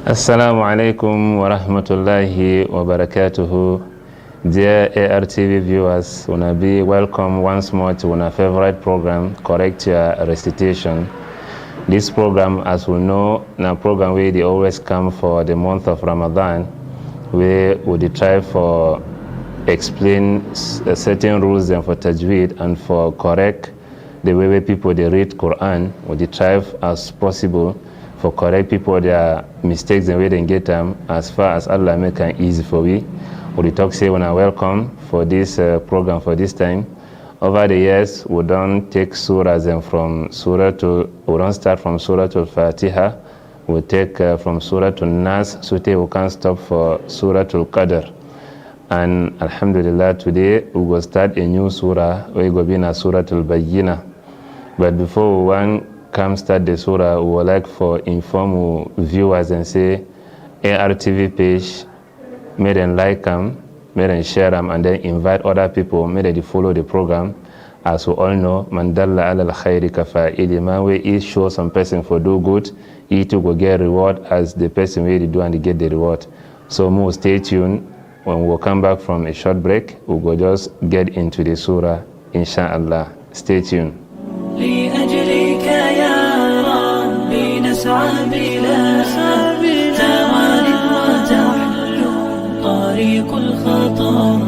Assalamu alaikum wa rahmatullahi wa barakatuhu. Dear ARTV viewers, wanna be welcome once more to our favorite program, Correct Your Recitation. This program, as we know, na program where they always come for the month of Ramadan, where we try for explain certain rules and for tajweed and for correct the way people they read Quran. We try as possible for correct people their mistakes and way they get them as far as Allah make it easy for we. We talk say when I welcome for this program for this time. Over the years, we don't take surahs and from surah to we don't start from surah to Fatiha. We take from surah to Nas, so we can't stop for surah to Qadr. And Alhamdulillah, today we will start a new surah. We go be in a surah to Bayyinah. But before we come start the surah, we would like for inform viewers and say ARTV page, make them like them, make them share them, and then invite other people, make them follow the program. As we all know, man dalla ala al-khayri kafa'ili, man we each show some person for do good, he too will get reward as the person really do and get the reward. So more stay tuned. When we'll come back from a short break, we'll go just get into the surah, inshallah. Stay tuned. لأجلك يا ربي نسعى بلا توان وتحلو طريق الخطا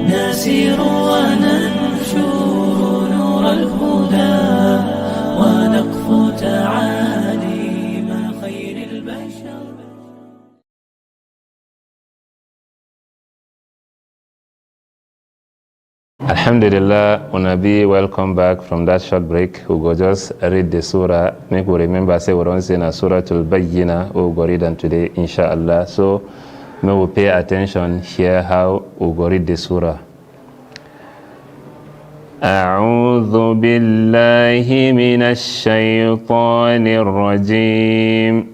نسير وننشر نور الهدى ونقف تعاليم خير البشر. Alhamdulillah, Unabi, welcome back from that short break. We go just read the surah. Make we remember, say we don't say na Surah Bayyinah. We go read them today, inshallah. So, may we pay attention here how we go read the surah. أعوذ بالله من الشيطان الرجيم.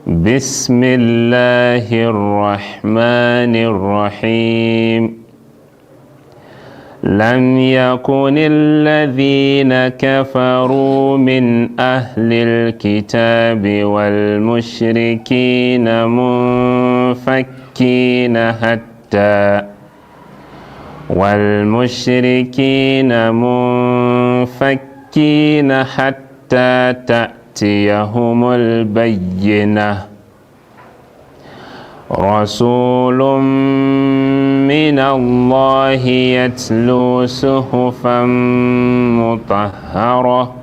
بسم الله الرحمن الرحيم. لم يكن الذين كفروا من أهل الكتاب والمشركين منفكين حتى تأتيهم البينة. رسول من الله يتلو صحفا مطهرة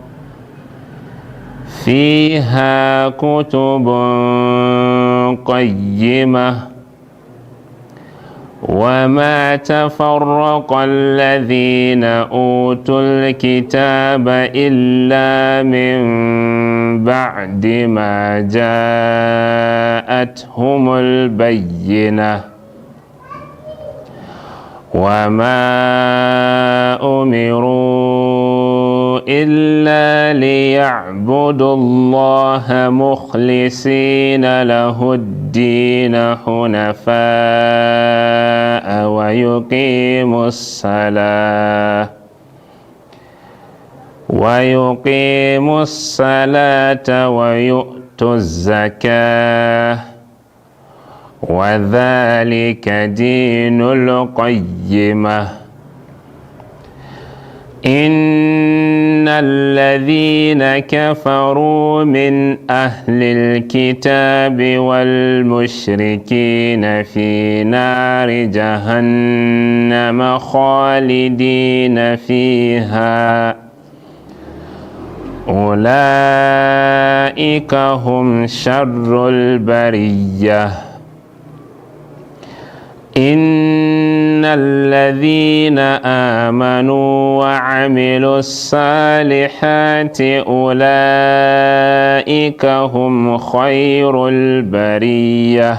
فيها كتب قيمة وما تفرق الذين أوتوا الكتاب إلا من بعد ما جاءتهم البينة وما أمروا إلا ليعبدوا الله مخلصين له الدين حنفاء ويقيموا الصلاة ويؤتوا الزكاة وذلك دين القيمة. إن الذين كفروا من أهل الكتاب والمشركين في نار جهنم خالدين فيها أولئك هم شر البرية. إن الذين آمنوا وعملوا الصالحات أولئك هم خير البرية.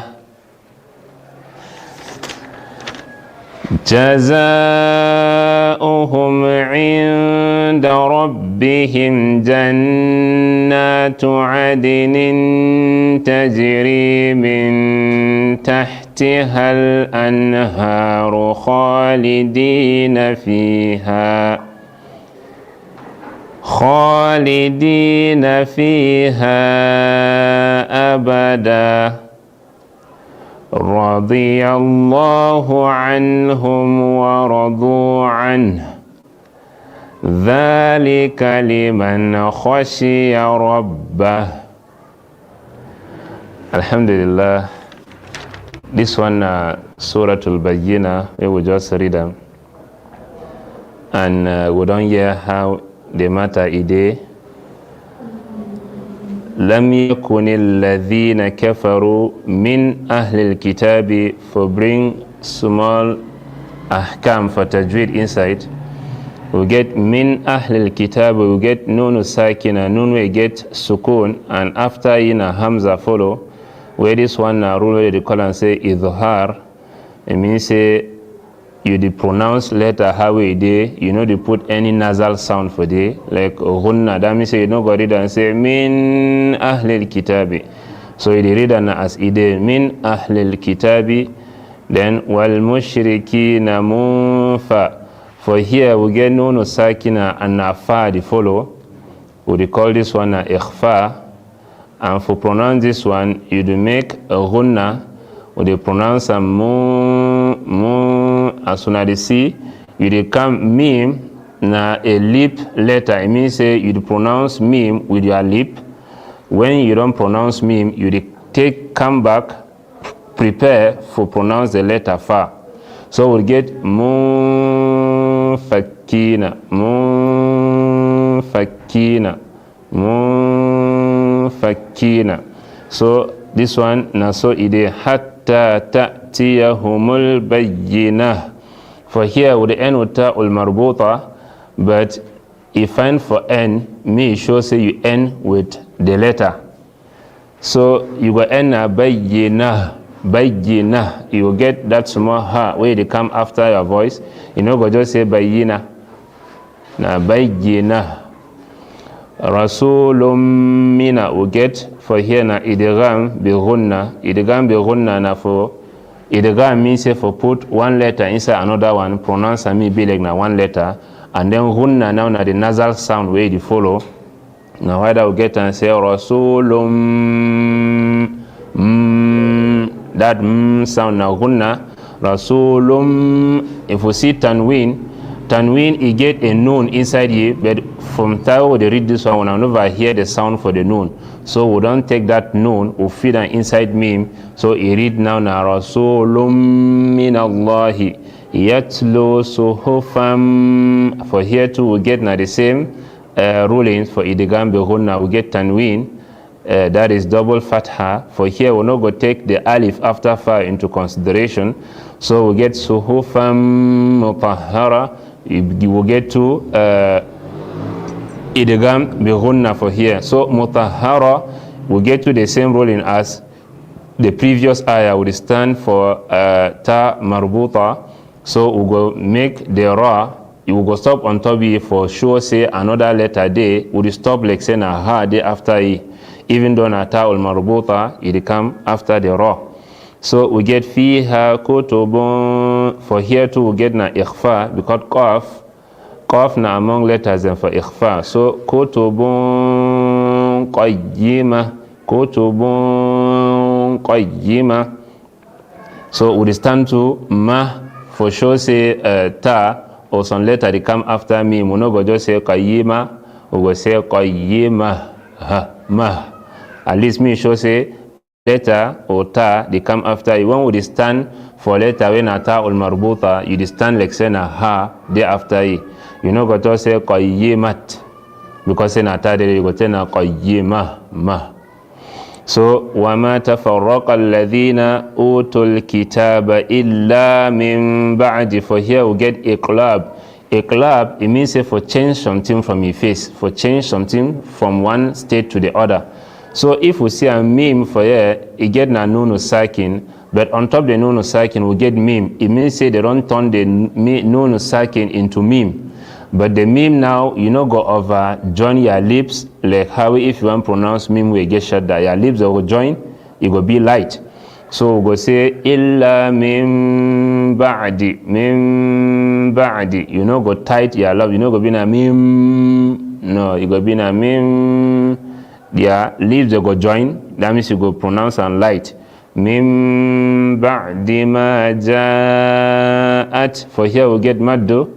جزاؤهم عند ربهم جنات عدن تجري من تحتها الأنهار خالدين فيها خالدين فيها أبدا رضي الله عنهم ورضوا عنه ذلك لمن خشي ربه. Alhamdulillah, this one Surat Bayyinah, we will just read them and we don't hear how the matter is. لم يكن الذين كفروا من أهل الكتاب, for bring small ahkam for tajweed inside. We get min ahlil kitab, we get nun sakina, nun we get sukun, and after in a hamza follow, where this one rule they call and say idhar, it means say you the pronounce letter how it is, you know they put any nasal sound for the like hunna, that means say you know go read and say min ahlil kitabi, so you read and as ide min ahlil kitabi, then wal mushrikina munfa. For here we get nun sakina and afa the follow. We call this one ikhfa, and for pronounce this one you do make a ghunna. We pronounce a mu as soon as you see you do come mim na a lip letter. It means say you do pronounce mim with your lip. When you don't pronounce mim, you do come back, prepare for pronounce the letter fa. So we get munfakina, munfakina, munfakina. So this one na so ide hatta ta'tiyahumul bayyinah. For here with the n with ta'ul marbuta, but if find for n, me sure say you end with the letter. So you go n bayyinah. Bayyinah, you will get that small ha where they come after your voice. You know, go just say bayyinah. Na bayyinah. Rasulun mina will get for here na idgham bi ghunna. Idgham bi ghunna na for idgham means say for put one letter inside another one, pronounce and me be like na one letter, and then ghunna now na the nasal sound where they follow. Now why that will get and say Rasulun that sound now gunna rasulum. If we see tanween he get a noon inside here, but from time they read this one, we never hear the sound for the noon, so we don't take that noon, we feed an inside meme, so he read now na rasulum minallahi yatlu suhufam. For here too we get now the same rulings. For idgham bi gunna we get tanween, that is double fatha. For here we're not going to take the alif after fa into consideration, so we get suhufam mutahhara. We will get to idgham bi ghunna for here. So mutahhara we get to the same ruling as the previous ayah, would stand for ta marbuta. So we go make the ra, you will go stop on top of for sure say another letter day, would stop like saying a ha day after e. Even though nata ul marbuta it come after the ra. So we get fiha kutubun. For here too we get na ikhfa, because qaf na among letters and for ikhfa. So kutubun qayyima, kutubun qayyima. So we stand to ma for sure say ta or some letter they come after me. We no go just say qayyima, we go say qayyima ma. At least me sure say letter or ta they come after you. When we stand for letter when a ta ul marbuta, you stand like say na ha they after you. You know go to say qayyimat, because say na ta there you go say na qayyima ma. So وَمَا تَفَرَّقَ الَّذِينَ أُوتُوا الْكِتَابَ إِلَّا مِنْ بَعْدِ. For here we get iqlab. Iqlab, it means for change something from your face, for change something from one state to the other. So if we see a meme for here, it get na nunu sakin, but on top the nunu sakin we get meme. It means say they don't turn the nunu sakin into meme. But the meme now, you know, go over, join your lips, like how if you want to pronounce meme, we get shut down. Your lips will join, it will be light. So we go say, illa min ba'di, min ba'di. You know, go tight your love, you know, go be na meme, No, you go be na mim. Yeah, leaves they go join. That means you go pronounce and light. Mim ba'di ma ja'at. For here we get maddu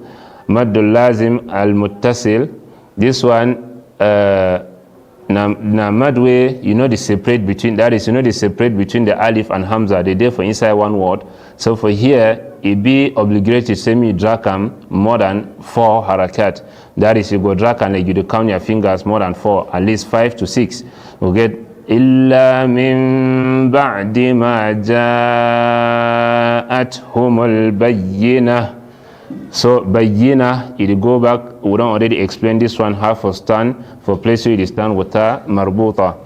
lazim al muttasil. This one na madway, you know the separate between, that is, you know the separate between the alif and hamza, they there for inside one word. So for here it be obligatory to say me drakam more than 4 harakat. That is, you go drakam like you do count your fingers more than 4, at least 5 to 6. We get illa min ba'di ma ja'athumul bayyinah. So bayyinah, it go back, we don't already explain this one, half for stand, for place where it is stand with ta marbuta.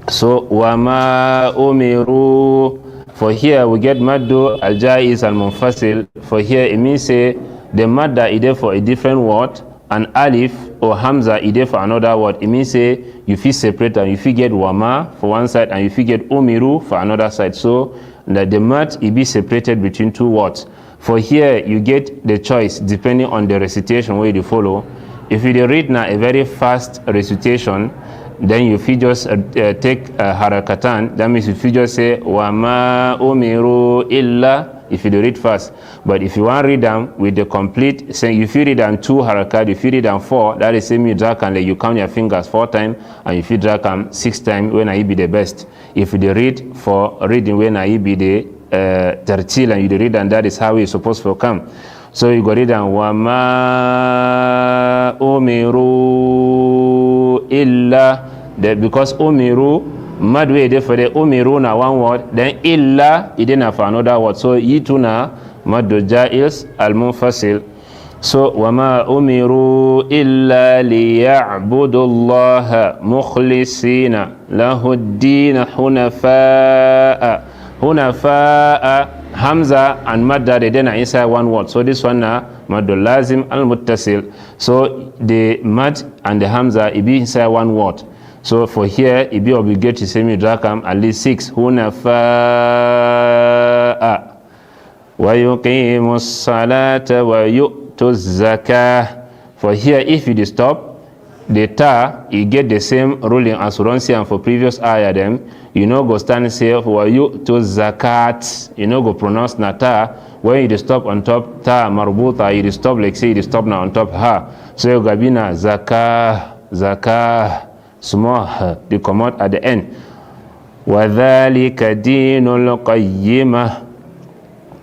So wama umiru, for here we get maddu al jaiz al munfasil. For here it means say the madda is there for a different word, and alif or hamza is there for another word. It means say you feel separate, and you feel get wama for one side and you feel get umiru for another side. So that the mad it be separated between two words. For here you get the choice depending on the recitation where you follow. If you read now a very fast recitation, then you feel just take harakatan. That means if you just say wama umiru illa, if you read fast. But if you want to read them with the complete, say if you read them 2 harakat, if you read them 4, that is same you drag and like you count your fingers 4 times, and if you drag them 6 times, when I be the best. If you read for reading when I be the tertil, and you read, and that is how it's supposed to come. So you go read and wama umiru illa, because umiru madwe de for the umiru na one word, then illa idena for another word. So yituna madu jaiz al munfasil. So wama umiru illa liya'budu allaha mukhlisina lahu ad-din hunafa'a, hamza and madda, they then are inside one word. So this one na maddu lazim al muttasil. So the mad and the hamza it be inside one word. So for here it be obligatory to say me drakam at least 6. Hunafa'a wa yuqimus salata wa yu'tuz zakah. For here if you stop the ta, you get the same ruling as we don't see and for previous ayah them. You know go stand and say wa yu'tuz zakat. You know go pronounce na ta. When you stop on top ta marbuta, you stop like say you stop now on top ha. So you go bina zakah small they come out at the end. وَذَلِكَ دِينُ الْقَيِّمَةِ.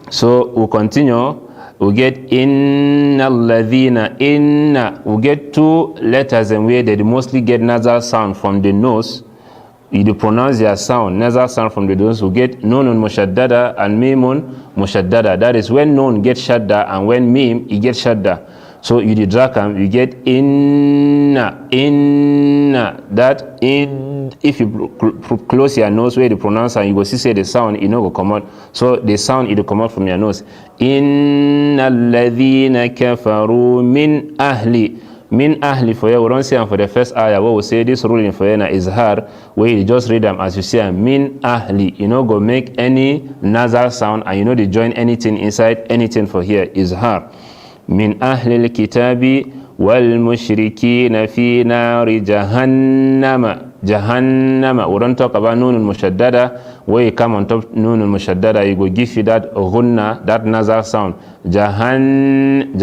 So we continue, we get inna alladhina, inna, we get 2 letters and where they mostly get nasal sound from the nose. You pronounce your sound, nasal sound from the nose. We get nunun mushaddada and mimun mushaddada. That is when nun gets shadda and when mim it gets shadda. So you did drakam, you get inna. That in, if you close your nose where you pronounce and you go see say the sound, it no go come out. So the sound it will come out from your nose. Inna alladhina kafaru min ahli. Min ahli for you, we don't say them for the first ayah. What we say this ruling for you na izhar, where you just read them as you say min ahli. You know go make any nasal sound and you know they join anything inside anything for here izhar. Min ahli al-kitabi wal mushrikina fi nari jahannama. Jahannama. We don't talk about nunun mushaddada. Where you come on top nunun mushaddada, you go give you that ghunna, that nasal sound. Jahannama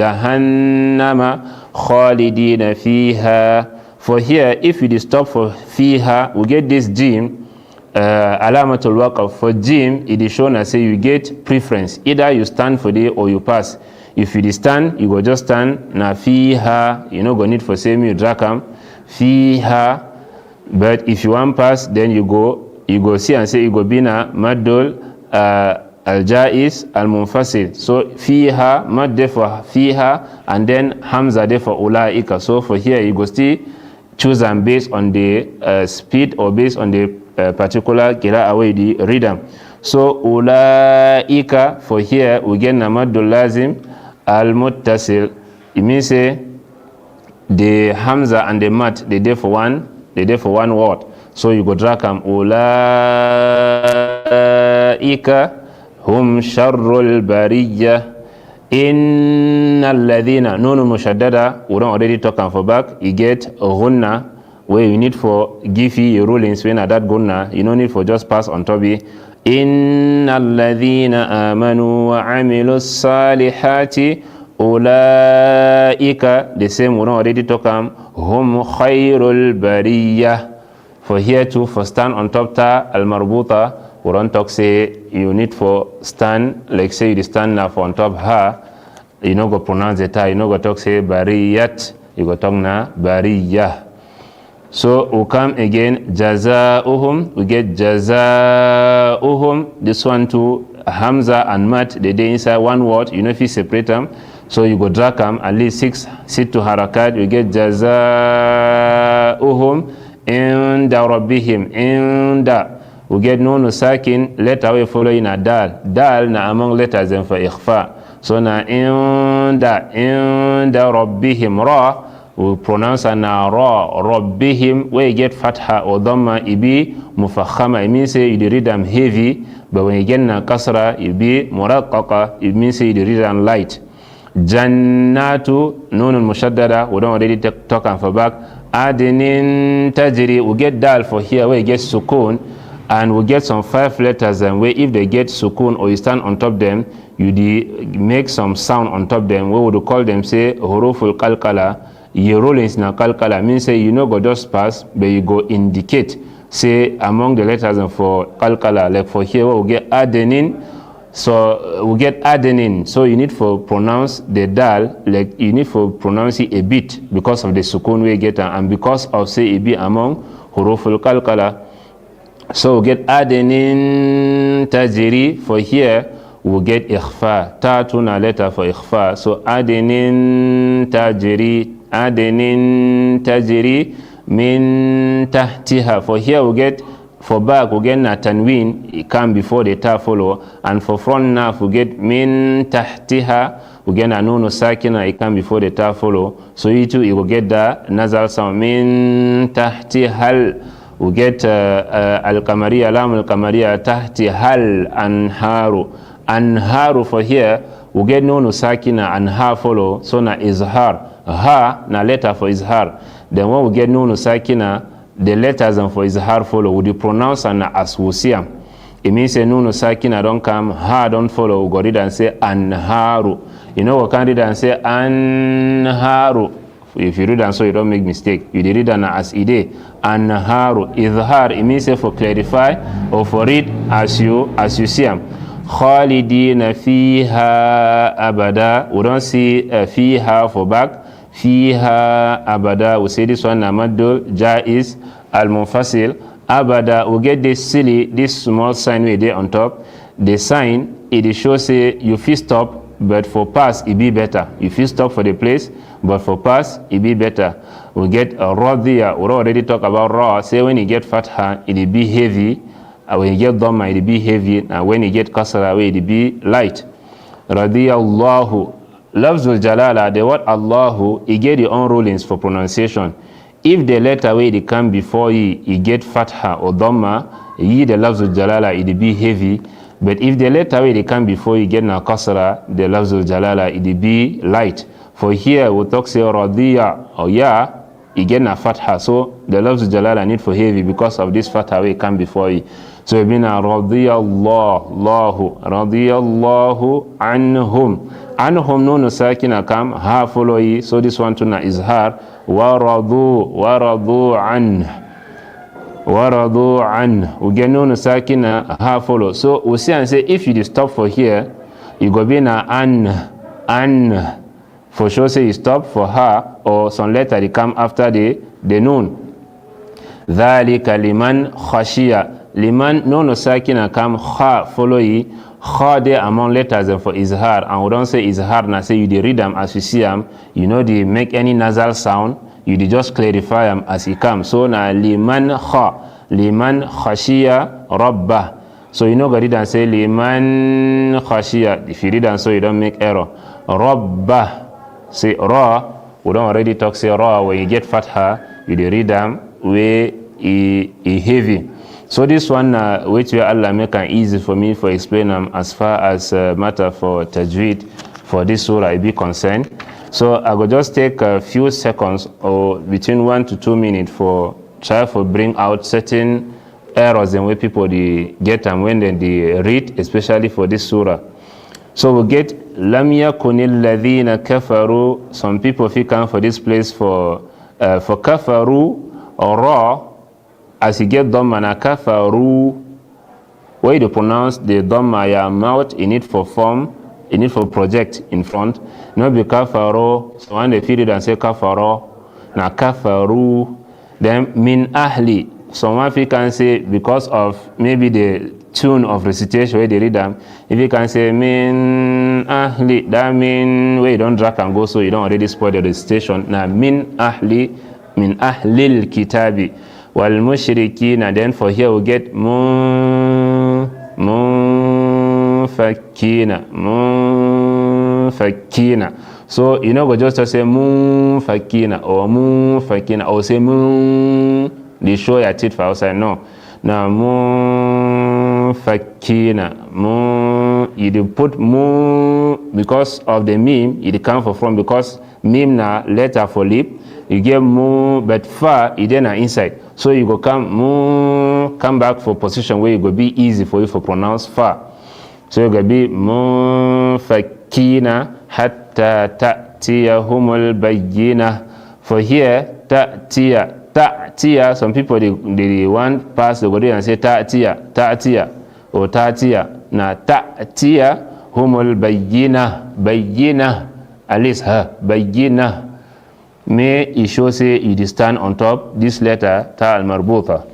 khalidina fiha. For here, if you stop for fiha, we get this jim. Alamatul waqaf. For jim, it is shown as say you get preference. Either you stand for the or you pass. If you stand, you go just stand. Na fiha, you know go need for same you drakam fiha. But if you want pass, then you go see and say you go bina madul al jaiz al munfasil. So fiha mad there for fiha and then hamza there for ulaika. So for here you go still choose and based on the speed or based on the particular qira'ah way the rhythm. So ulaika for here we get namadul lazim al muttasil. It means say the hamza and the mat they there for one word. So you go drakam ulaika hum sharrul bariyya. Innal ladhina, nunu mushaddada, we don't already talk and for back. You get ghunna, where you need for give you rulings when at that gunna, you don't need for just pass on top. Innal ladhina amanu wa amilu salihati ulaika, the same we don't already talk hum khairul bariyah. For here too, for stand on top ta al marbuta, we don't talk say you need for stand, like say you stand now for on top ha, you know go pronounce the ta, you know go talk say bariyat, you go talk na bariyah. So we come again, jazauhum, we get jazauhum, this one too, hamza and mat, they inside one word, you know if you separate them, so you go drag them, at least 6 sit to harakat, you get jazauhum inda rabbihim, inda, we get nun sakin, letter we follow in a dal, dal na among letters and for ikhfa, so na inda rabbihim, ra, we pronounce na ra, rabbihim, where you get fatha or dhamma, it be mufakhama, it means say you read them heavy, but when you get na kasra, it be muraqqaqa, it means say you read them light. Jannatu, nun mushaddada, we don't already talk and for back. Adinin tajri, we get dal for here, where you get sukun, and we get some 5 letters and where if they get sukun or you stand on top them, you make some sound on top them, we would call them say huruful qalqala. Your rulings na kalkala means say you know go just pass, but you go indicate say among the letters and for kalkala, like for here we get adenin, so we get adenin, so you need for pronounce the dal, like you need for pronounce it a bit because of the sukun we get and because of say it be among huruful kalkala. So we get adenin tajiri, for here we get ikhfa, ta tuna letter for ikhfa, so adenin tajiri, adenin tajri min tahtiha, for here we get for back we get na tanwin, it come before the ta follow, and for front now we get min tahtiha, we get na nun sakina, it come before the ta follow, so you too you will get the nasal sound min tahtihal, we get al kamariya, lam al kamariya, tahtihal anharu, anharu, for here we get nun sakina and ha follow, so na izhar, ha na letter for izhar. Then when we get nun sakina, the letters and for izhar follow, would you pronounce and as we see them? It means say nun sakina don't come, ha don't follow, we go read and say anharu. You know we can read and say anharu. If you read and so you don't make mistake, you read and as ide anharu. Izhar, it means say for clarify or for read as you see them. Khalidina fiha abada, we don't see fiha for back, fiha abada, we say this one namadul jaiz al munfasil, abada, we get this silly, this small sign we there on top, the sign it shows say you feel stop, but for pass it be better, you feel stop for the place, but for pass it be better. We get radhiya, we already talk about ra, say when you get fatha it be heavy, when you get dhamma it be heavy, and when you get kasra it be light. Radiyallahu, lafzul jalala, the word Allahu, it get your own rulings for pronunciation. If the letter where it come before you get fatha or dhamma, the lafzul jalala it be heavy, but if the letter where it come before you get na kasra, the lafzul jalala it be light. For here we talk say radiya or ya, you get na fatha, so the lafzul jalala need for heavy because of this fatha where it come before you. So it means radiyallahu, radiyallahu anhum. Anhum nun sakina kam, ha follow yi, so this one tuna is har, waradu an. We get nun sakina, ha follow. So we see and say if you stop for here, you go be na an. For sure say you stop for ha, or some letter they come after the nun. Dhalika liman khashiya. Liman nun sakina kam, ha follow yi. Kha there among letters and for izhar, and we don't say izhar na say you read them as you see them, you know they make any nasal sound, you just clarify them as it comes. So na liman kha, liman khashiya rabbah. So you know go read and say liman khashiya, if you read and so you don't make error. Rabbah, say ra, we don't already talk say ra, when you get fatha you read them where heavy. So this one which Allah make it easy for me for explain them as far as matter for tajweed, for this surah it be concerned. So I will just take a few seconds or between 1 to 2 minutes for try to bring out certain errors and way people they get them when they read, especially for this surah. So we get lam yakunil ladhina kafaru. Some people if you come for this place for kafaru or ra, as you get dhamma na kafaru, where you pronounce the dhamma ya mouth in it for form, in it for project in front. Not be kafaro. So when they feel it and say kafaro, na kafaru. Then min ahli. Someone if you can say because of maybe the tune of recitation where they read them, if you can say min ahli, that mean where you don't drag and go, so you don't already spoil the recitation. Now min ahlil kitabi wal mushrikeen, and then for here we get munfakina. So you know, go just to say munfakina or say mun. They show your teeth for outside. No. Now munfakina. You put mun because of the meme. It come from because meme na letter for lip. You get mun, but fa it then inside. So you go come back for position where you go be easy for you to pronounce fa. So you go be munfakina hatta ta'tiyahumul bayyinah. For here ta'tiya. Some people they want pass the word and say ta'tiya or ta'tiya. Na ta'tiya humul bayyinah at least bayyinah. May it show say it stand on top this letter ta al marbuta.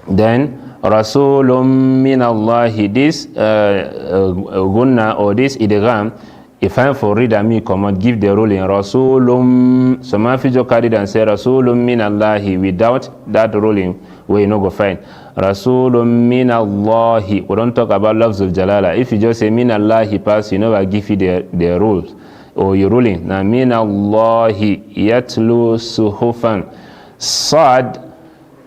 Then rasulun min Allahi, this gunna or this idgham, if I'm for reader me command give the ruling rasulun. Some of you carried and say rasulun min Allahi without that ruling we no go find rasulun min Allahi. We don't talk about lafz of jalala. If you just say min Allahi pass, you never give you the rules or your ruling. Now min Allahi yatlu suhufan. Sad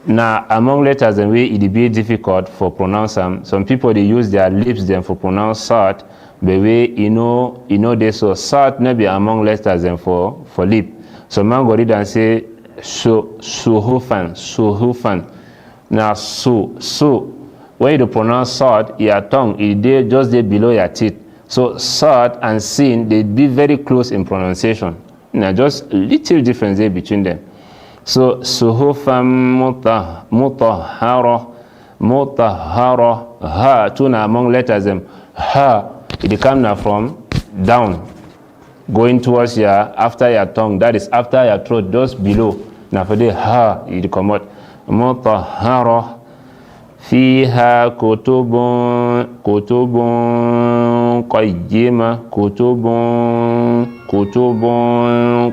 now among letters and way it be difficult for pronounce them. Some people they use their lips then for pronounce sad. But way you know they so sad not be among letters and for lip. So man go read and say suhufan. Now when you pronounce sad, your tongue it dey just there below your teeth. So sad and sin they be very close in pronunciation. Now just a little difference there between them. So suhufan mutahhara ha tuna among letters them ha. It come now from down, going towards your after your tongue. That is after your throat, just below. Now for the ha, it come out. Mutahhara fiha kutubun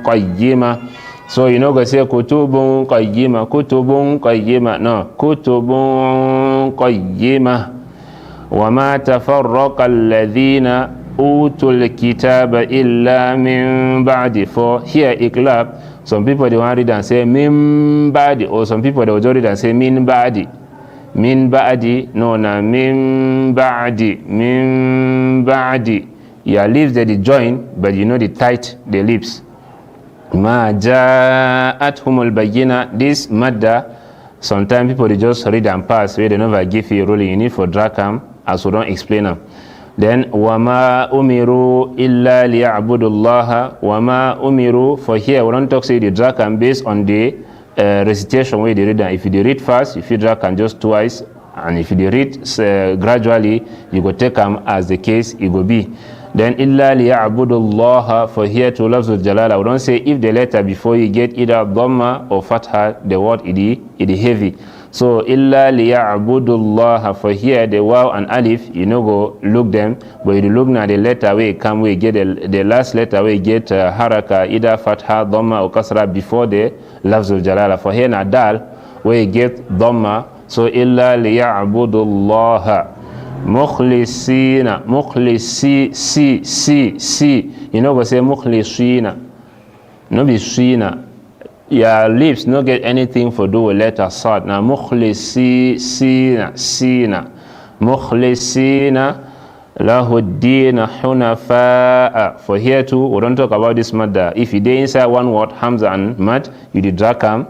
qayyima. So you know go say kutubun qayyima. No, kutubun qayyima. وَمَا تَفَرَّقَ الَّذِينَ أُوتُوا الْكِتَابَ إِلَّا مِن بَعْدِ. For here iklab, some people they want to read and say min ba'di, or some people they will read and say min ba'di. No, na min ba'di. Your lips they join, but you know they tight the lips. مَا جَاءَتْهُمُ الْبَيِّنَةُ. This madda, sometimes people they just read and pass where they never give you a ruling. You need for drag them as we don't explain them. Then wama umiru illa liya'budullaha. Wama umiru, for here we don't talk say the drag them based on the recitation where they read them. If you read fast, if you drag them just twice, and if you read gradually, you go take them as the case it go be. Then illa liya'budullaha, for here to lafz al-jalala. We don't say if the letter before you get either dhamma or fatha, the word it is heavy. So illa liya'budullaha, for here the waw and alif, you know go look them, but you look now the letter where come we get the last letter where get haraka either fatha, dhamma or kasra before the lafz al-jalala. For here na dal where you get dhamma. So illa liya'budullaha. Mukhlisina, you know go say mukhlisina, no be shina. Your lips no get anything for do with letter sad. Now mukhlisina, Lahuddin hunafa. For here too, we don't talk about this matter. If you dey inside one word, hamza and mad, you did drag them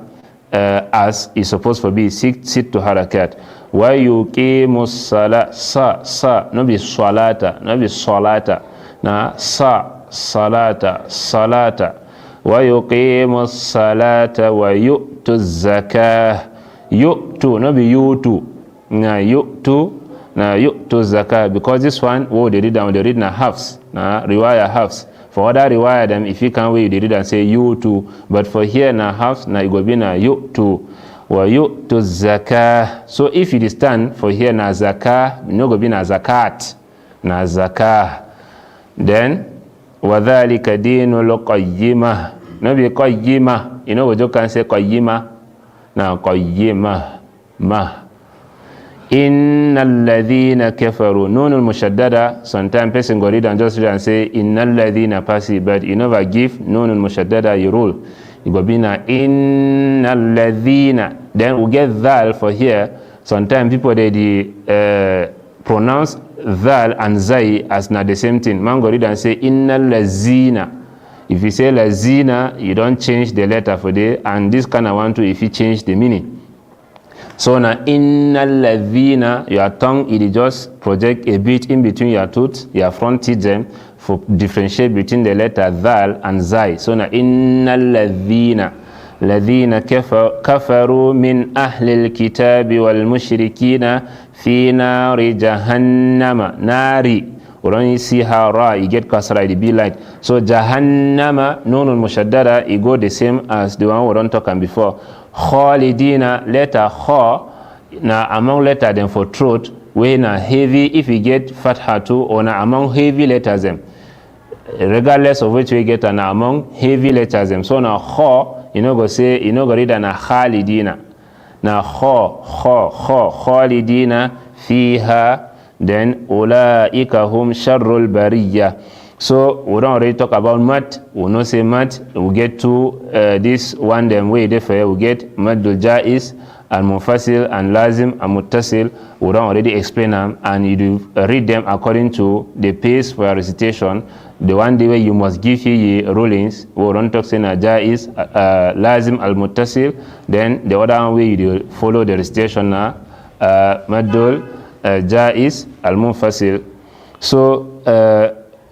as is supposed to be sit to harakat. Wa yuqimus salat, sa, no be salata, no be salata. Na salata. Wa yuqimus salata wa yu'tuz zakah. Yu'tu, no be yu'tu. Na yu'tu zakah, because this one, they read na halves, na riwayah halves. For other riwayah them, if you can't wait, they read and say yu'tu. But for here na halves, na it go be na yu'tu. Wa yu'tu zakah. So if you stand for here na zakah, no go be na zakat, na zakah. Then wa dhalika dinul qayyimah. No be qayyimah. You know what you can say qayyimah. Now qayyimah ma. Innal ladhina kafaru. Nunul mushaddada. Sometimes person go read and just read and say innal ladhina passive, but you never give nunul mushaddada you rule. It go be na innal ladhina. Then we get dhal for here. Sometimes people they pronounce dhal and zai as not the same thing. Man go read and say innal lazina. If you say lazina, you don't change the letter for there, and this kind of one too if you change the meaning. So now innal ladhina, your tongue it just project a bit in between your tooth, your front teeth them, for differentiate between the letter dhal and zai. So now innal ladhina kafaru min ahlil kitabi wal mushrikina fi nari jahannama. Nari, we don't see how ra you get kasra, it be like. So jahannama, nunul mushaddada, it go the same as the one we don't talk about before. Khalidina, letter kha, na among letter them for throat, when na heavy, if you get fatha too, or na among heavy letters them. Regardless of which we get, na among heavy letters them. So na kha, you know go say, you know go read na khalidina. Na khalidina fiha, then ulaika hum sharrul bariyah. So we don't already talk about mat. We not say mat. We get to this one them way therefore we get maddul jaiz, al munfasil, and lazim, and muttasil. We don't already explain them, and you do read them according to the pace for your recitation. The one day where you must give you rulings. We don't talk saying jaiz, lazim, al muttasil. Then the other one way you do follow the recitation na maddul jaiz, al munfasil. So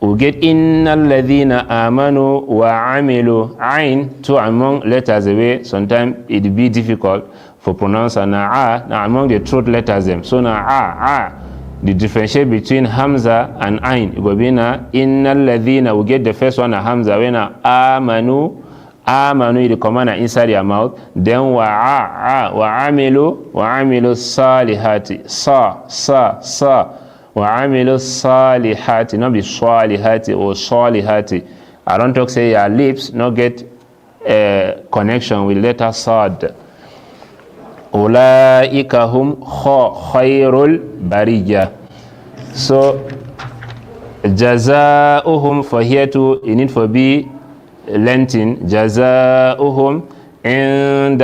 we get innal ladhina amanu wa amilu. Ain, two among letters away, sometimes it be difficult for pronounce na among the throat letters them. So na the differentiate between hamza and ain, it will be na innal ladhina. We get the first one na hamza, when na amanu, the command inside your mouth. Then wa amilu salihati, sa. وَعَمِلُوا الصَّالِحَاتِ, not be salihati or salihati. I don't talk say your lips not get connection with letter sad. أُولَٰئِكَ هُمْ خَيْرُ الْبَرِيَّةِ. So جَزَاؤُهُمْ, for here too you need for be lengthen. جَزَاؤُهُمْ عِنْدَ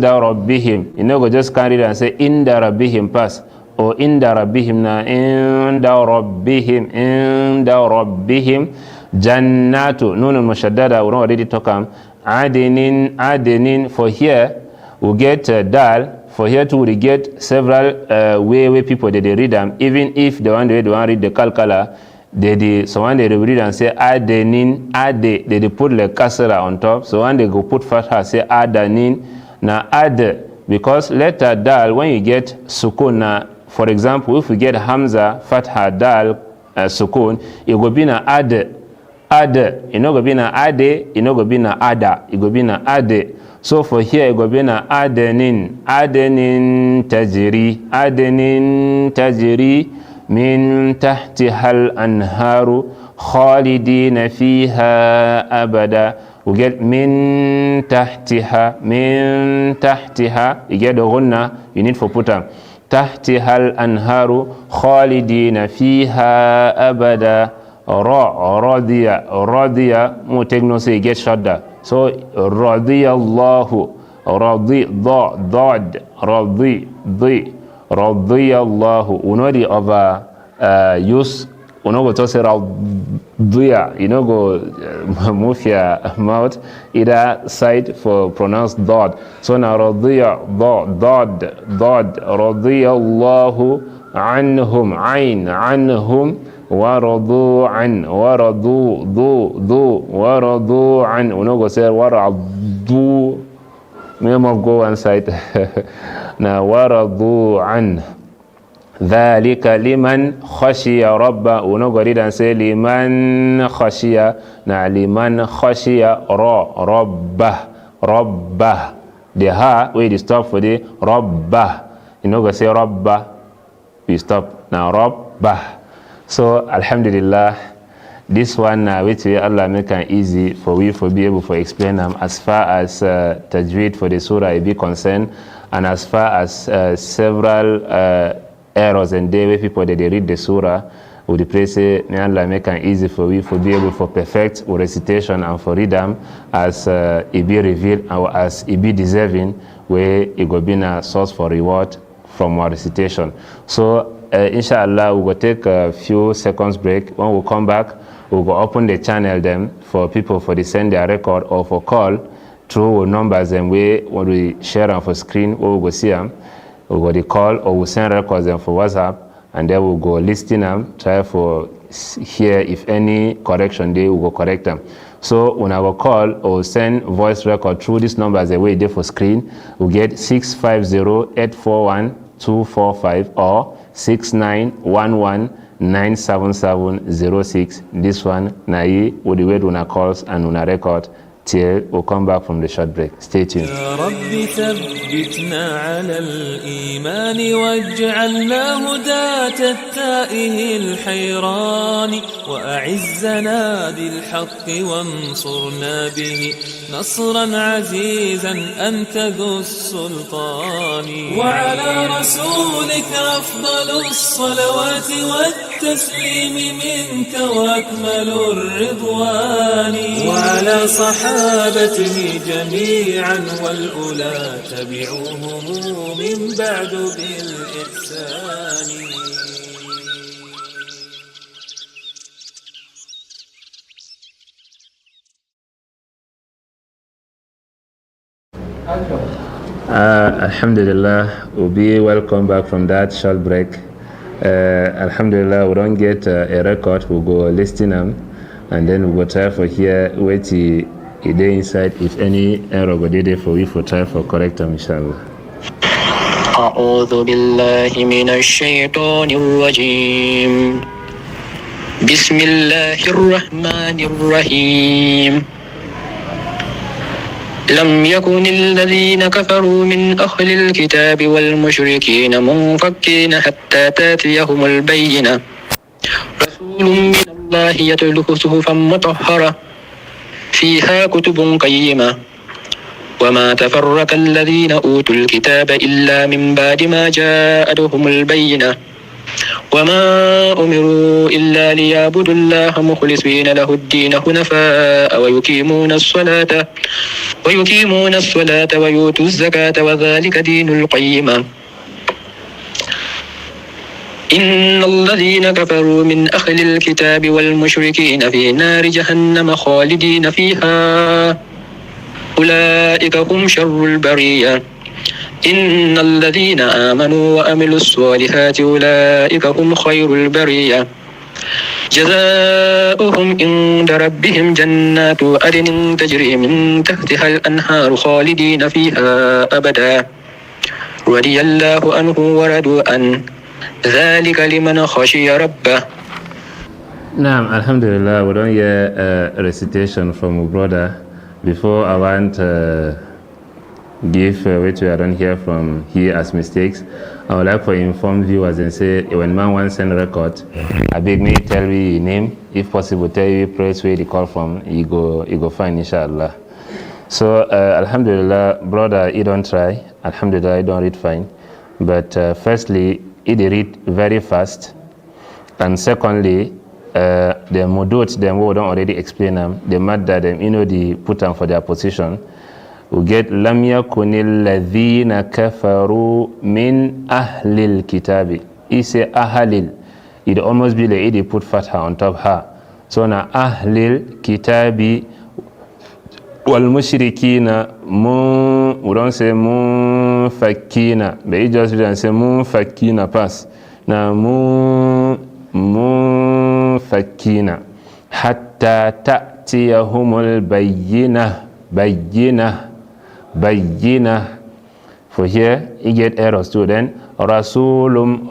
رَبِّهِمْ. You know go just carry it and say عِنْدَ رَبِّهِمْ pass. Or inda rabbihim, na inda rabbihim jannatu, nunul mushaddada, we don't already talk adinin. For here we get dal. For here too we get several way people they read them. Even if the one read the kalkala, someone they read and say adenin, they put the kasra on top. So when they go put fatha say adanin. Na ad, because letter dal when you get sukun na. For example, if we get hamza, fatha, dal, sukun, it will be na ad. It no go be na ade, it no go be na ada, it go be na ade. So for here, it go be na adenin tajri, min tahtihal anharu, khalidina fiha abada. We get min tahtiha, you get the ghunna, you need for putam. تحتها الأنهار خالدين فيها أبدا. رضي mu take no say get shadda. So رضي الله رضي الله. We know the other use go to say radiya, go move your mouth either side for pronounce dot. So now radiya, dod, radiyallahu anhum, ain, anhum, waradu an, waradu, du, waradu an. Go say waradu. May go one side. Now waradu an. ذلك لمن خشي ربه. Go read and say liman khashiya. Now liman khashiya rabbah. The ha where you stop for the rabbah. Go say rabbah. We stop. Now rabbah. So alhamdulillah, this one which Allah make it easy for we for be able to explain them as far as tajweed for the surah be concerned, and as far as several errors and day where people they read the surah, would the praise say may Allah make it easy for we for be able for perfect recitation and for read them as it be revealed or as it be deserving, where it go be a source for reward from our recitation. So inshallah we will take a few seconds break. When we come back, we will open the channel them for people for the send their record or for call through numbers and we when we share them for screen, we will see them. We go the call or we send records them for WhatsApp, and then we'll go listing them, try for here if any correction they will go correct them. So when I will call or send voice record through these numbers the way they for screen, we get 650-841-245 or 6911-97706. This one nai would the wait una calls and una record till we'll come back from the short break. Stay tuned. يا رب ثبتنا على الإيمان واجعلنا هداة التائه الحيران وأعزنا بالحق وانصرنا به نصرا عزيزا أنت ذو السلطان وعلى رسولك أفضل الصلوات والتسليم منك وأكمل الرضوان وعلى صحابته جميعا والأولى تبعوهم من بعد بالإحسان. Alhamdulillah, we'll be welcome back from that short break. Alhamdulillah, we don't get a record, we'll go listing them, and then we'll try for here wait a day inside if any error go there for we for try for correct them inshallah. أعوذ بالله من الشيطان الرجيم بسم الله الرحمن الرحيم لم يكن الذين كفروا من أهل الكتاب والمشركين منفكين حتى تأتيهم البينة رسول من الله يتلو صحفا مطهرة فيها كتب قيمة وما تفرق الذين أوتوا الكتاب إلا من بعد ما جاءتهم البينة وما أمروا إلا ليعبدوا الله مخلصين له الدين حنفاء ويقيمون الصلاة ويؤتوا الزكاة وذلك دين القيمة إن الذين كفروا من أهل الكتاب والمشركين في نار جهنم خالدين فيها أولئك هم شر البرية إن الذين آمنوا وعملوا الصالحات أولئك هم خير البرية جزاؤهم عند ربهم جنات عدن تجري من تحتها الأنهار خالدين فيها أبدا رضي الله عنه ورضوا عنه ذلك لمن خشي ربه. Naam, alhamdulillah, we don't hear a recitation from a brother. Before I want give which we don't hear from here as mistakes, I would like to inform viewers and say when man wants send record, I beg me tell me your name, if possible tell you place where they call from, you go find inshallah. So alhamdulillah, brother, you don't try, alhamdulillah, you don't read fine, but firstly, you read very fast, and secondly, the mudut them we don't already explain them, the madda them, they put them for their position. We get lam yakunil ladhina kafaru min ahlil kitabi. He say ahlil. it almost be like if they put fatha on top ha. So now ahlil kitabi wal mushrikina we don't say munfakina, but you just read and say munfakina pass. Now munfakina hatta ta'tiyahumul bayyinah. For here you get errors too. Then rasulum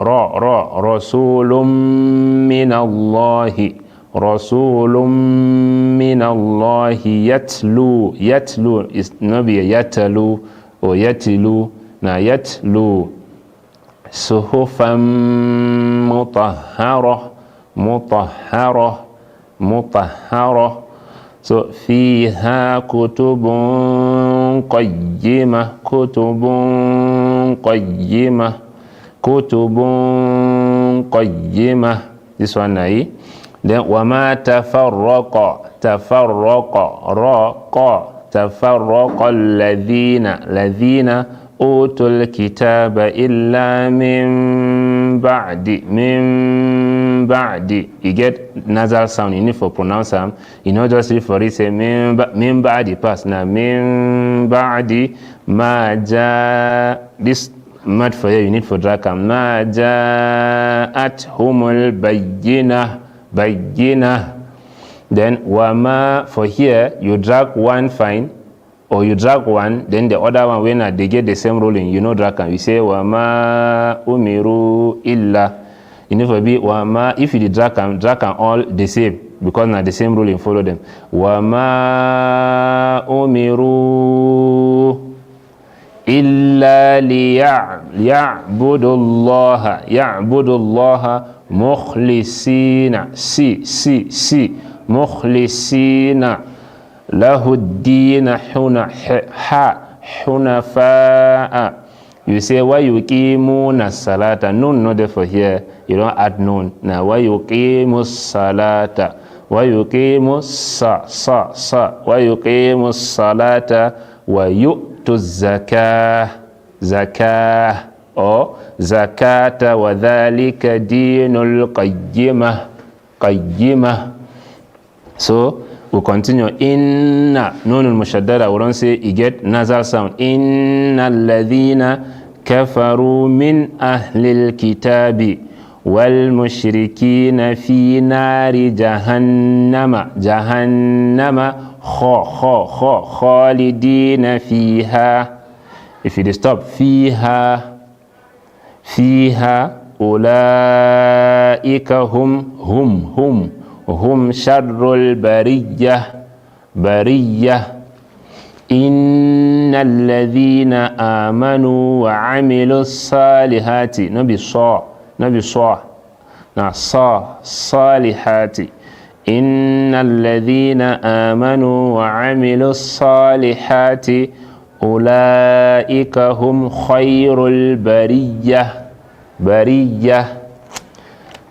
minallahi yatlu is not be yatalu or yatilu. Now yatlu suhufan mutahharah. So fiha kutubun qayyimah. This one now. Then wama tafarraqa alladhina utul kitaba illa min ba'di. You get nasal sound, you need for pronounce them. You know, just read for it, say min ba'di pass. Now min ba'di ma ja, this mad for here you need for drakam. Ma ja'athumul bayyinah. Then wama for here you drag one fine, or you drag one, then the other one when they get the same ruling, you know drag them. You say wama umiru illa. You need to be wama, if you drag them all the same, because now the same ruling follow them. Wama umiru illa ya'budullaha mukhlisina mukhlisina lahuddina hunafa'a. You say why you qimuna salata, nun not there for here, you don't add nun. Now why you qimus salata, why you qimus why you qimus salata wa yu'tu zakah or zakata wa dhalika dinul qayyimah. So we continue. Inna nunul mushaddada, we don't say you get nasal sound. Inna alladhina kafaru min ahlil kitabi wal mushrikina fi nari jahannama khalidina fiha. If you stop fiha ulaika hum sharrul bariyah. Innal ladhina amanu wa amilus salihati, nabi sa na salihati. Innal ladhina amanu wa amilus salihati ulaika hum khairul bariyah.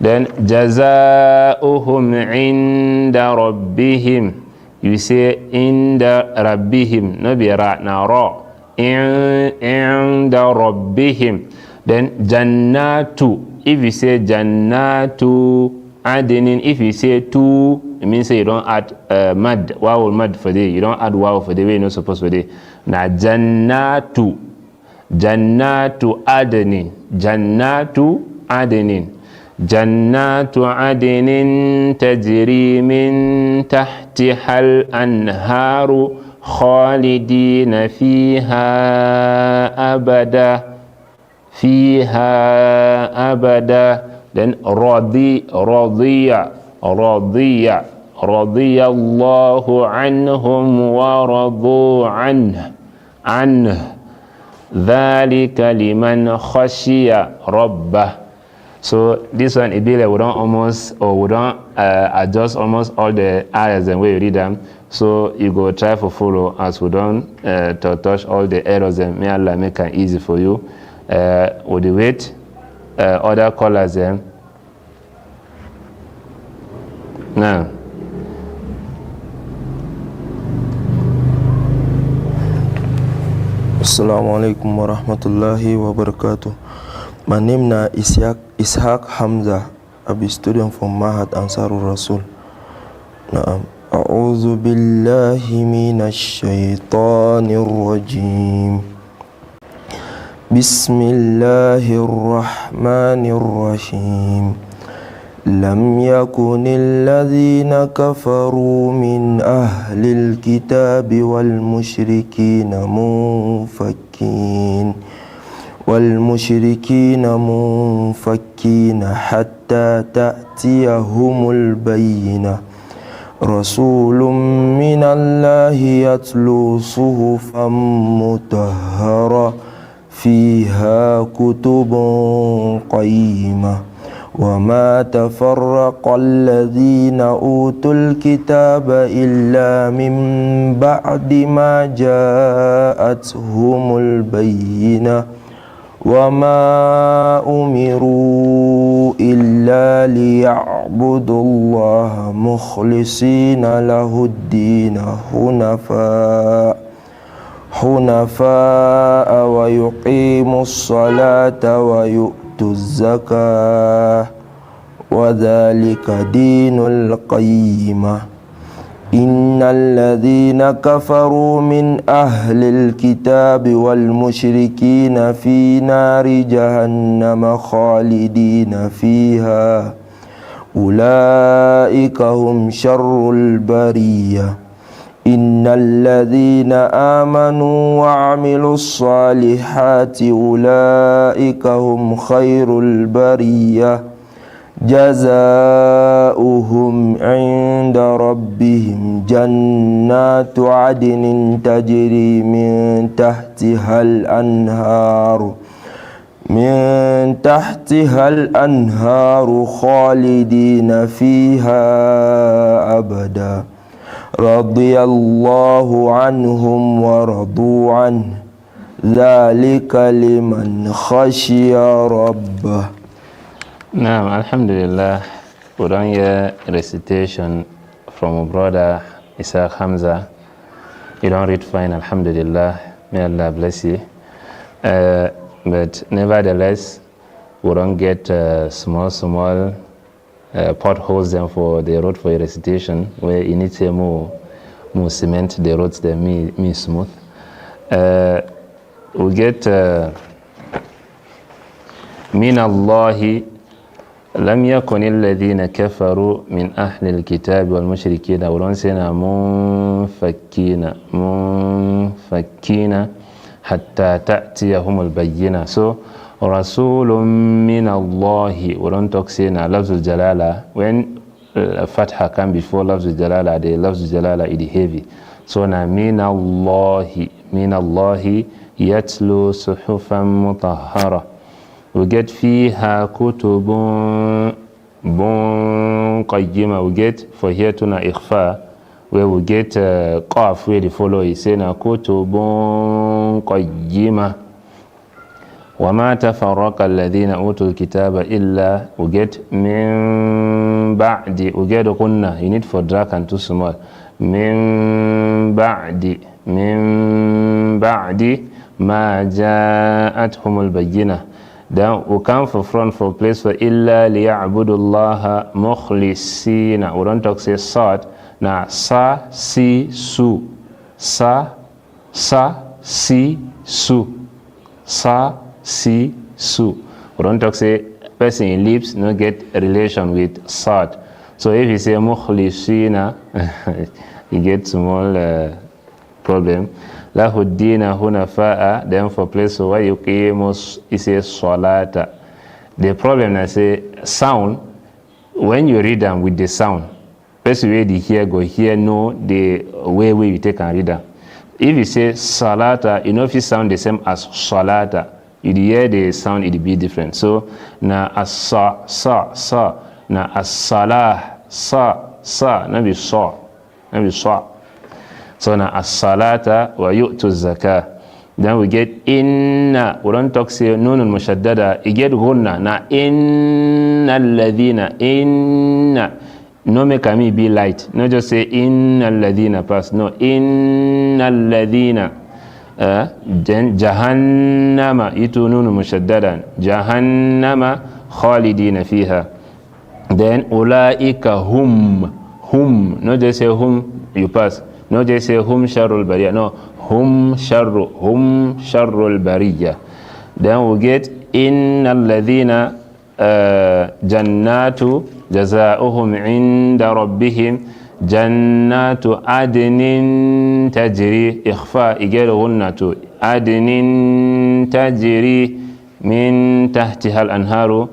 Then jazaohum inda rabbihim, you say inda rabbihim, no be ra, na ra, inda rabbihim. Then jannatu, if you say jannatu adinin, if you say tu, it means you don't add mad, wow mad for day, you don't add wow for the way you're not supposed to do. Now jannatu adinin, jannatu adinin tajri min tahtihal anharu khalidina fiha abada. Then radiyallahu anhum wa radu anhu dhalika liman khashiya rabbah. So this one, it be like we don't adjust almost all the ayahs and way you read them. So you go try for follow as we don't touch all the errors, and may Allah make it easy for you. With the wait, other callers them. Now. Assalamu alaikum wa rahmatullahi wa barakatuh. My name na Ishaq Hamza I'll be studying from Mahad Ansarul Rasul. أعوذ بالله من الشيطان الرجيم. بسم الله الرحمن الرحيم. لم يكن الذين كفروا من أهل الكتاب والمشركين منفكين حتى تأتيهم البينة. رسول من الله يتلو صحفا مطهرة فيها كتب قيمة. وما تفرق الذين أوتوا الكتاب إلا من بعد ما جاءتهم البينة. وما أمروا إلا ليعبدوا الله مخلصين له الدين حنفاء ويقيموا الصلاة ويؤتوا الزكاة وذلك دين القيمة. إن الذين كفروا من أهل الكتاب والمشركين في نار جهنم خالدين فيها أولئك هم شر البرية. إن الذين آمنوا وعملوا الصالحات أولئك هم خير البرية. جزاؤهم عند ربهم جنات عدن تجري من تحتها الأنهار خالدين فيها أبدا. رضي الله عنهم ورضوا عنه ذلك لمن خشي ربه. Now, Alhamdulillah, we don't hear recitation from a brother, Isaac Hamza. You don't read fine, Alhamdulillah. May Allah bless you. But nevertheless, we don't get small potholes then for the road for a recitation where you need to more cement the roads than me smooth. We get min Allahi لم يكن الذين كفروا من أهل الكتاب والمشركين ولنسنا منفكين حتى تأتيهم البينة. So رسول من الله ولن تكسينا لفظ الجلالة. When Fatha come before لفظ الجلالة, the لفظ الجلالة is heavy. So na من الله يتلو صحفا مطهرة. We get فيها كتب قيمة. We get for here to na إخفاء where we get قاف where the follow is saying كتب قيمة. وما تفرق الذين أوتوا الكتاب إلا we get من بعد we get غنة. You need for drag and too small. من بعد ما جاءتهم البينة. Then we come for front for place for illa liya'budullaha mukhlisina. We don't talk say sad. Now sa si su. Sa si su. Sa si su. We don't talk say person in lips no get relation with sad. So if you say mukhlisina, you get small problem. له الدين هنفاء. Then for place so where you came is a salata. The problem I say sound when you read them with the sound. First way the hear go here know the way you take and read them. If you say salata, you know if it sound the same as salata, you hear the sound it be different. So na as sa na as salah sa na be sa. So now as-salata wa yu'tu zakah. Then we get inna. We don't talk say nunun mushaddada. You get gunna. Now inna alladhina. Inna. No make me be light. No just say inna alladhina pass. No inna alladhina. Then jahannama. Itu nunun mushaddadan. Jahannama khalidina fiha. Then ulaika hum, not just say hum, you pass. Not just say hum sharrul bariyah. No, hum sharrul bariyah. Then we get innal ladhina jannatu jazaohum inda rabbihim jannatu adnin tajri ikhfa igerunnatu adnin tajri min tahtiha al-anharu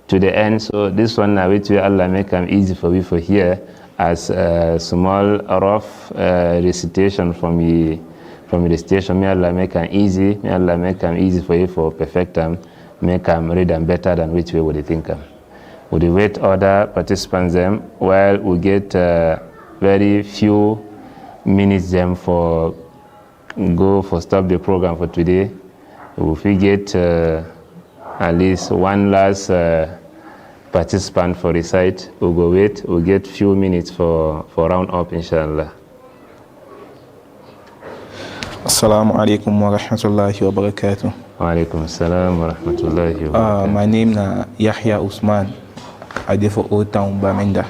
to the end. So this one now which Allah make them easy for we for here as a small rough recitation from the recitation. May Allah make them easy. May Allah make them easy for you for perfect them. Make them read them better than which way would you think them. Would you wait other participants them while we get very few minutes them for go for stop the program for today. If we get at least one last participant for recite, we'll go wait. We'll get few minutes for round up, inshallah. Assalamu alaikum wa rahmatullahi wa barakatuh. Wa alaikum assalam wa rahmatullahi wa barakatuh. My name is Yahya Usman. I live for Old Town, Baminda.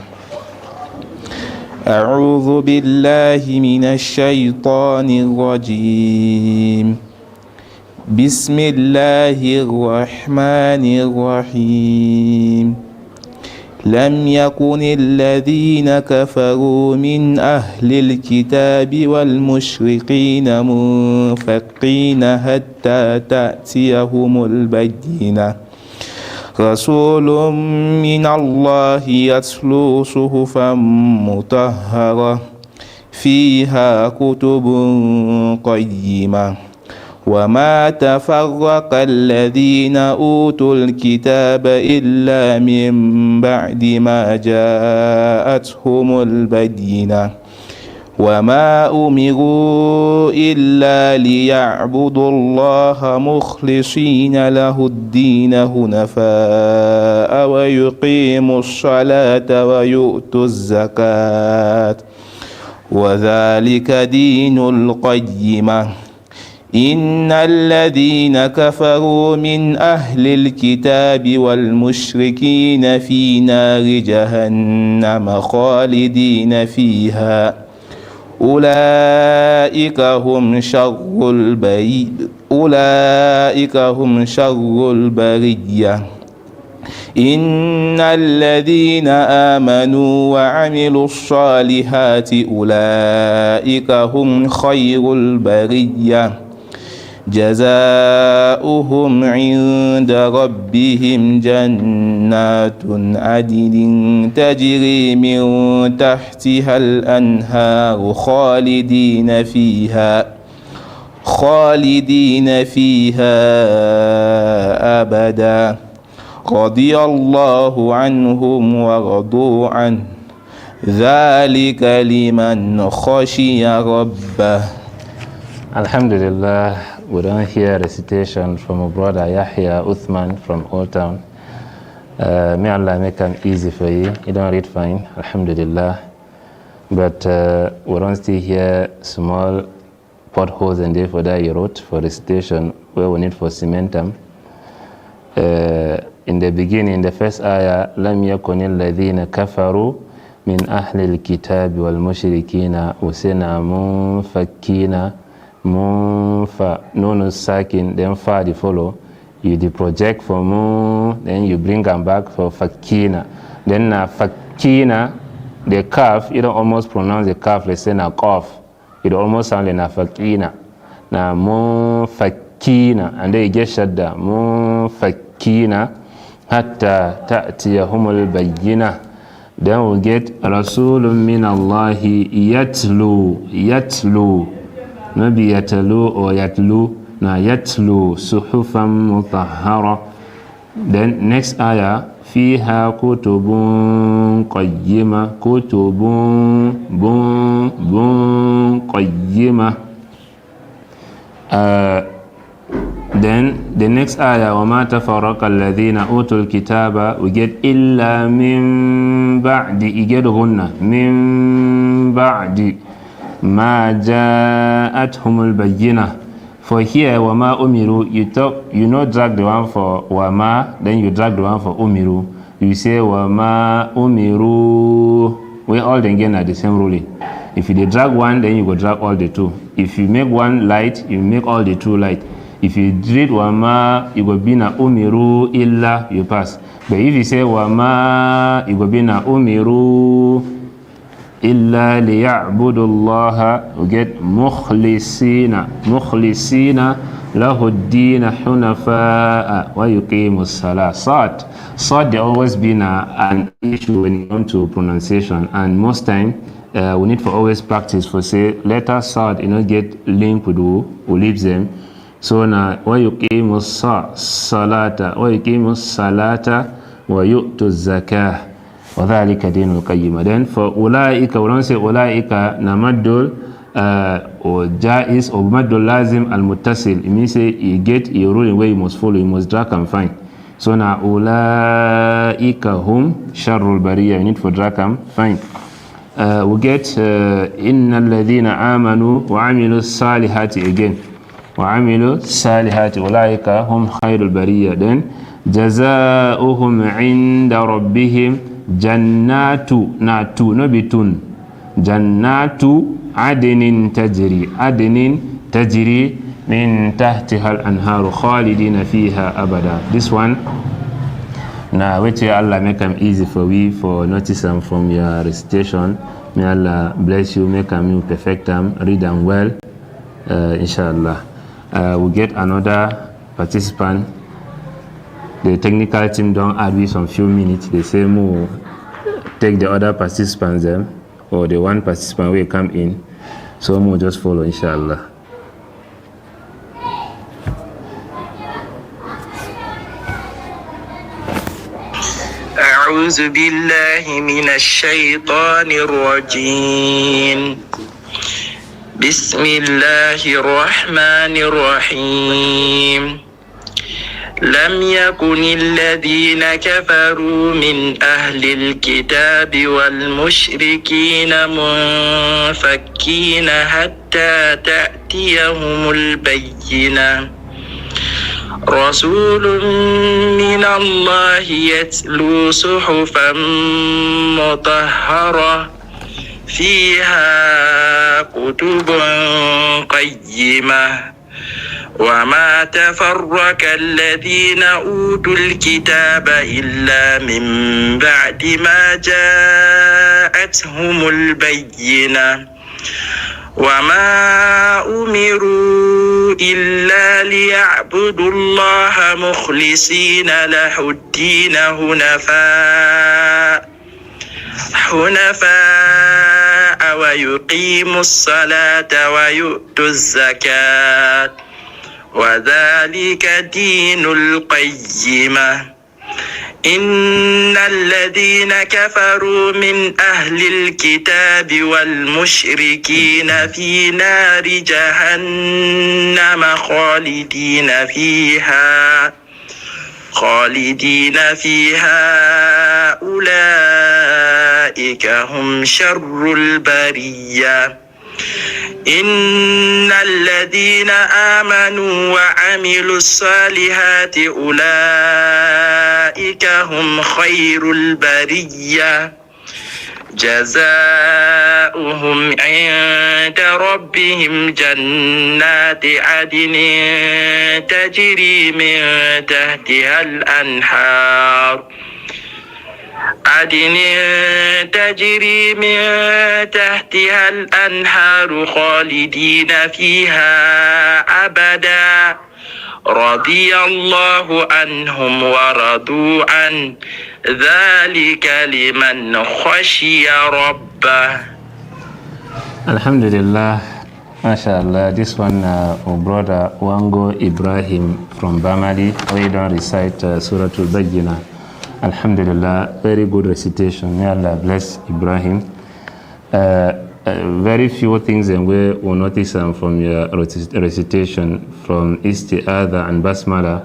أعوذ بالله من الشيطان الرجيم. بسم الله الرحمن الرحيم. لم يكن الذين كفروا من أهل الكتاب والمشركين منفكين حتى تأتيهم البينة. رسول من الله يتلو صحفا مطهرة فيها كتب قيمة. وما تفرق الذين أوتوا الكتاب إلا من بعد ما جاءتهم البينة. وما أمروا إلا ليعبدوا الله مخلصين له الدين حنفاء ويقيموا الصلاة ويؤتوا الزكاة وذلك دين القيمة. إن الذين كفروا من أهل الكتاب والمشركين في نار جهنم خالدين فيها أولئك هم شر البرية. إن الذين آمنوا وعملوا الصالحات أولئك هم خير البرية. جزاؤهم عند ربهم جنات عدن تجري من تحتها الأنهار خالدين فيها أبدا. رضي الله عنهم ورضوا عنه ذلك لمن خشي ربه. Alhamdulillah, we don't hear recitation from a brother Yahya Uthman from Old Town. May Allah make them easy for you. You don't read fine, Alhamdulillah. But we don't still hear small potholes and therefore that you wrote for recitation where we need for cement them. In the beginning, the first ayah, لم يكن الذين كفروا من أهل الكتاب والمشركين وسنا منفكين munfa nono sakin, then fa the follow, you the project for mu, then you bring them back for fakina, then fakina, the kaf, you don't almost pronounce the kaf, let's say na kaf, it almost sounds like na fakina, na mu fakina, and then you get shadda mu fakina hatta ta'tiyahumul bayyinah. Then we get rasulun min Allahi yatlu maybe yatalu or yatlu, na yatlu suhufan mutahhara. Then next ayah, fiha kutubun qayyima, kutubun qayyima. Then the next ayah, وَمَا تَفَرَّقَ الَّذِينَ أُوتُوا الْكِتَابَ, we get إِلَّا مِن بَعْدِ, you get ghunna, مِن بَعْدِ مَا جَاءَتْهُمُ الْبَيِّنَةِ. For here, وَمَا أُمِرُوا, you not drag the one for وَمَا, then you drag the one for أُمِرُوا. you say wama umiru, we all then again are the same ruling. If you drag one, then you go drag all the two. If you make one light, you make all the two light. If you read wama, you go be na umiru illa, you pass. But if you say wama, you go be na umiru illa liya'budullaha, you get mukhlisina lahu ad-din hunafa'a wa yuqimus salah. Sad there always been an issue when it comes to pronunciation, and most time we need to always practice for say letter sad, get linked with who leaves them. So now wa yuqimus salata wa yu'tu zakah wa dhalika dinul qayyim. Then for ulaika, we don't say ulaika namadul or jais or maddul lazim al muttasil. It means say you get a ruling where you must follow, you must drag and find. So now ulaika hum sharrul bariyah, you need for drag and find. We get innal ladhina amanu wa amilu salihati again. Wa amilu salihati ulaika hum khairul bariyah. Then jazaohum inda rabbihim jannatu, natu, no bitun, jannatu adnin tajri min tahtiha al-anharu khalidina fiha abada. This one now which Allah make them easy for we for notice them from your recitation. May Allah bless you, make them you perfect them, read them well, inshallah. We get another participant. The technical team don't add with some few minutes. They say more take the other participants them, or the one participant will come in. So more just follow, inshallah. أعوذ بالله من الشيطان الرجيم. بسم الله الرحمن الرحيم. لم يكن الذين كفروا من أهل الكتاب والمشركين منفكين حتى تأتيهم البينة. رسول من الله يتلو صحفا مطهرة فيها كتب قيمة وما تفرق الذين أوتوا الكتاب إلا من بعد ما جاءتهم البينة وما أمروا إلا ليعبدوا الله مخلصين له الدين حنفاء ويقيموا الصلاة ويؤتوا الزكاة وذلك دين القيمة. إن الذين كفروا من أهل الكتاب والمشركين في نار جهنم خالدين فيها أولئك هم شر البرية. إن الذين آمنوا وعملوا الصالحات أولئك هم خير البرية. جزاؤهم عند ربهم جنات عدن تجري من تحتها الأنهار خالدين فيها أبدا رضي الله عنهم ورضوا عنه ذلك لمن خشي ربه. Alhamdulillah, mashallah. This one our brother Wango Ibrahim from Bamali, we don't recite Surat Bayyinah. Alhamdulillah, very good recitation. May Allah bless Ibrahim. Very few things and we will notice from your recitation from Isti'adha and Basmala.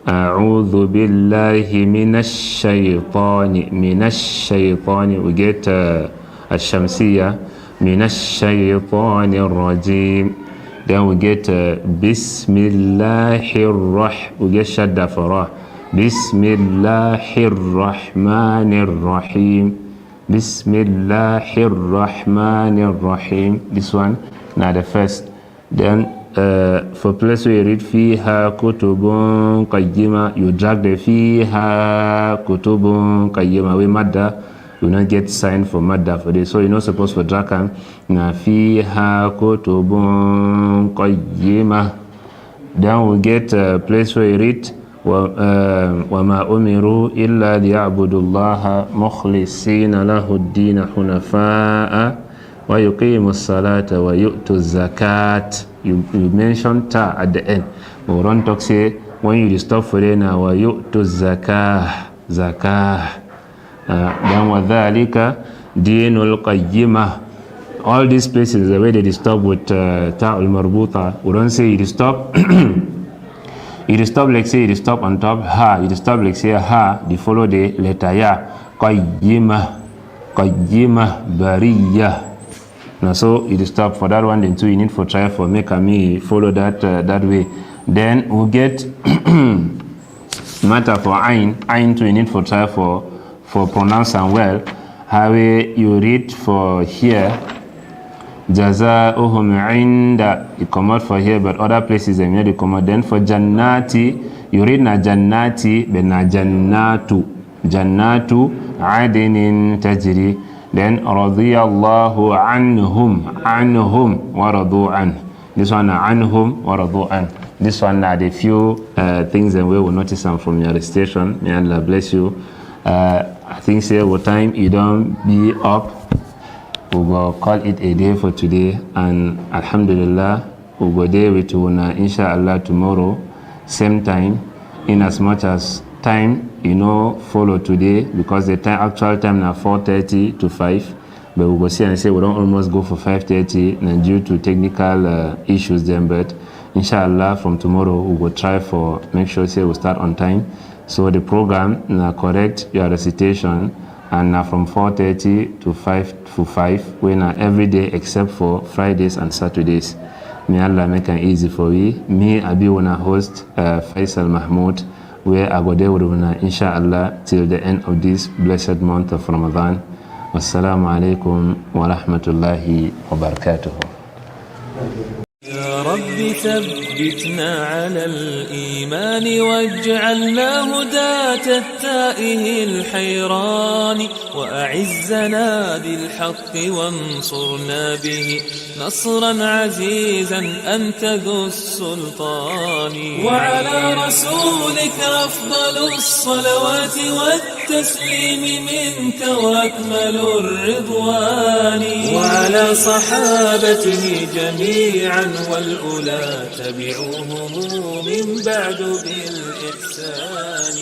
A'udhu billahi minash shaytani. We get Ash-Shamsiyya minash shaytani rajim. Then we get Bismillahir Rahim. We get Shadda for Rah. Bismillahirrahmanirrahim. Bismillahirrahmanirrahim. This one, now the first. Then for place where you read fiha kutubun qayyima, you drag the fiha kutubun qayyima with madda. You will not get sign for madda for this. So you're not supposed to drag them. Na fiha kutubun qayyima. Then we get a place where you read وَمَا أُمِرُوا إِلَّا لِيَعْبُدُوا اللَّهَ مُخْلِصِينَ لَهُ الدِّينَ حُنَفَاءَ وَيُقِيمُوا الصَّلَاةَ وَيُؤْتُوا الزَّكَاةَ. You mention ta at the end. We run talk say when you stop for it now وَيُؤْتُوا zakah. Then وَذَلِكَ دِينُ الْقَيِّمَةِ. All these places the way they stop with ta'ul marbuta. We don't say it stop. It stop like say it stop on top ha. It stop like say ha. They follow the letter ya. Qayyimah bariyah. Now so it stop for that one. Then two you need for try for make me follow that that way. Then we get matter for ain. Ain two you need for try for pronounce and well. How you read for here. Jaza'uhum inda, you come out for here, but other places they made you come out. Then for jannati, you read na jannati, but na jannatu adinin tajri. Then radiyallahu anhum wa radu an. This one na anhum wa radu an. This one are the few things that we will notice them from your recitation. May Allah bless you. I think say over time you don't be up. We will call it a day for today, and alhamdulillah we will there with you inshallah tomorrow same time, in as much as time follow today, because the actual time now 4:30 to 5, but we will see and say we don't almost go for 5:30 and due to technical issues then, but inshallah from tomorrow we will try for make sure say we start on time. So the program correct your recitation, and now from 4:30 to 5 when every day except for Fridays and Saturdays. May Allah make it easy for we. Me, I be one host Faysal Mahmoud, where I go there with inshallah till the end of this blessed month of Ramadan. Wassalamu alaikum wa rahmatullahi wa barakatuh. يا رب ثبتنا على الإيمان واجعلنا هداة التائه الحيران وأعزنا بالحق وانصرنا به نصرا عزيزا أنت ذو السلطان. وعلى رسولك أفضل الصلوات والتسليم منك وأكمل الرضوان، وعلى صحابته جميعا والأولى تبعوهم من بعد بالإحسان.